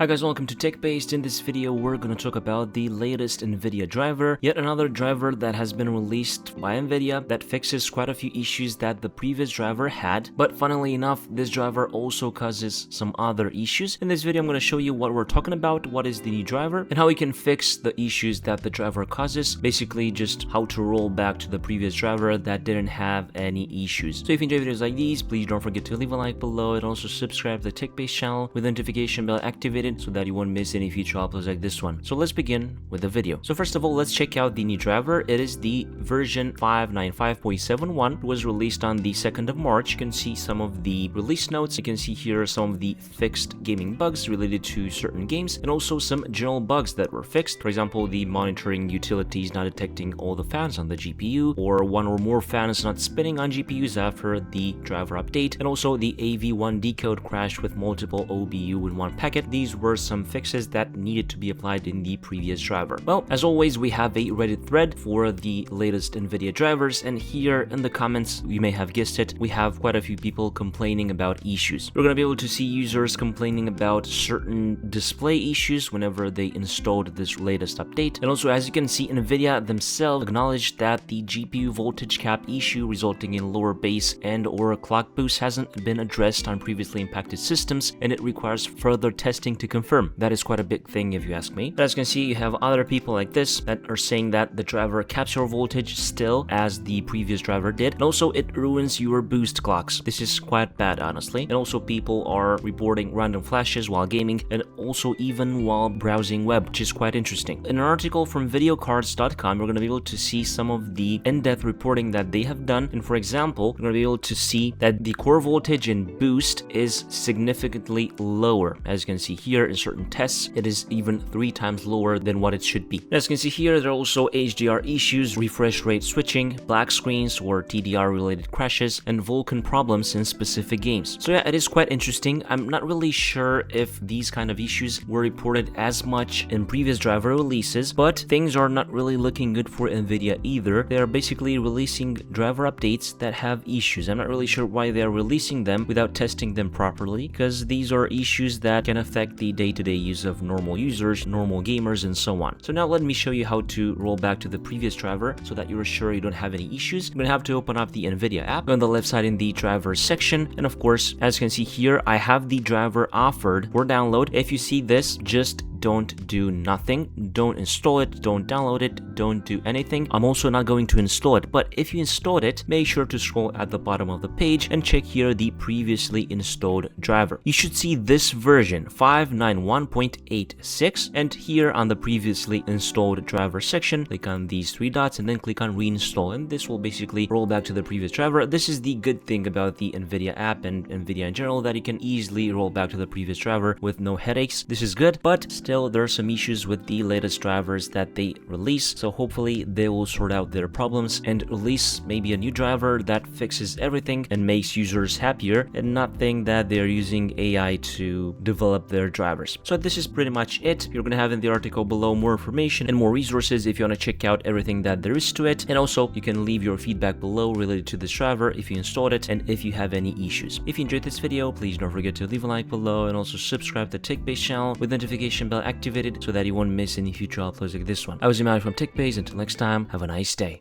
Hi guys, welcome to TechBased. In this video, we're going to talk about the latest Nvidia driver, yet another driver that has been released by Nvidia that fixes quite a few issues that the previous driver had. But funnily enough, this driver also causes some other issues. In this video, I'm going to show you what we're talking about, what is the new driver, and how we can fix the issues that the driver causes. Basically, just how to roll back to the previous driver that didn't have any issues. So if you enjoy videos like these, please don't forget to leave a like below and also subscribe to the TechBased channel with the notification bell activated so that you won't miss any future uploads like this one. So let's begin with the video. So first of all, let's check out the new driver. It is the version 595.71. It was released on the 2nd of March. You can see some of the release notes. You can see here some of the fixed gaming bugs related to certain games and also some general bugs that were fixed. For example, the monitoring utilities not detecting all the fans on the GPU, or one or more fans not spinning on GPUs after the driver update, and also the AV1 decode crashed with multiple OBU in one packet. These were some fixes that needed to be applied in the previous driver. Well, as always, we have a Reddit thread for the latest Nvidia drivers, and here in the comments, you may have guessed it, we have quite a few people complaining about issues. We're going to be able to see users complaining about certain display issues whenever they installed this latest update. And also, as you can see, Nvidia themselves acknowledged that the GPU voltage cap issue resulting in lower base and or clock boost hasn't been addressed on previously impacted systems, and it requires further testing to confirm. That is quite a big thing if you ask me. But as you can see, you have other people like this that are saying that the driver caps your voltage still as the previous driver did, and also it ruins your boost clocks. This is quite bad, honestly. And also people are reporting random flashes while gaming and also even while browsing web, which is quite interesting. In an article from videocards.com, you're going to be able to see some of the in-depth reporting that they have done. And for example, you're going to be able to see that the core voltage in boost is significantly lower. As you can see here, in certain tests, it is even 3 times lower than what it should be. As you can see here, there are also HDR issues, refresh rate switching, black screens or TDR related crashes, and Vulkan problems in specific games. So yeah, it is quite interesting. I'm not really sure if these kind of issues were reported as much in previous driver releases, but things are not really looking good for Nvidia either. They are basically releasing driver updates that have issues. I'm not really sure why they are releasing them without testing them properly, because these are issues that can affect the day-to-day use of normal users, normal gamers, and so on. So now let me show you how to roll back to the previous driver so that you're sure you don't have any issues. You're going to have to open up the Nvidia app. Go on the left side in the driver section, and of course, as you can see here, I have the driver offered for download. If you see this, just don't do nothing. Don't install it, don't download it, don't do anything. I'm also not going to install it, but if you installed it, make sure to scroll at the bottom of the page and check here the previously installed driver. You should see this version 591.86, and here on the previously installed driver section, click on these 3 dots and then click on reinstall, and this will basically roll back to the previous driver. This is the good thing about the Nvidia app and Nvidia in general, that you can easily roll back to the previous driver with no headaches. This is good, but still there are some issues with the latest drivers that they release, so hopefully they will sort out their problems and release maybe a new driver that fixes everything and makes users happier, and not think that they're using AI to develop their drivers. So this is pretty much it. You're gonna have in the article below more information and more resources if you want to check out everything that there is to it, and also you can leave your feedback below related to this driver if you installed it and if you have any issues. If you enjoyed this video, please don't forget to leave a like below and also subscribe to the TechBased channel with the notification bell activated so that you won't miss any future uploads like this one. I was Imani from TechBased. Until next time, have a nice day.